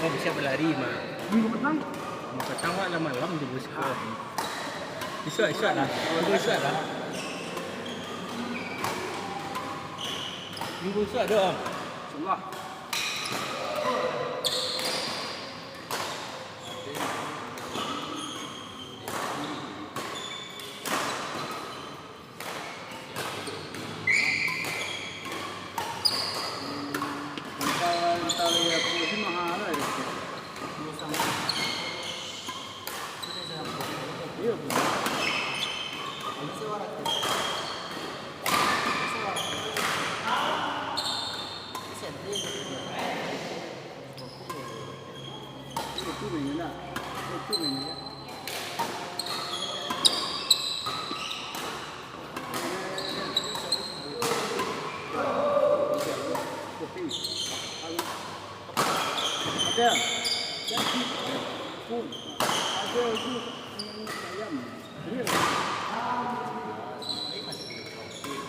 Oh, bisa berlari mah. Minggu petang. Minggu petang lah malam juga sekolah. Isu lah. Isu lah. Minggu isu ada om. Insyaallah. Kalau ya polisi mahal lah ya. Iya. Itu mana? Itu mana? Ada. Ada itu ayam.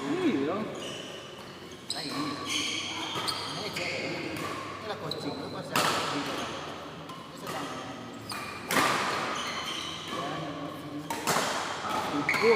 Ini loh. Oh,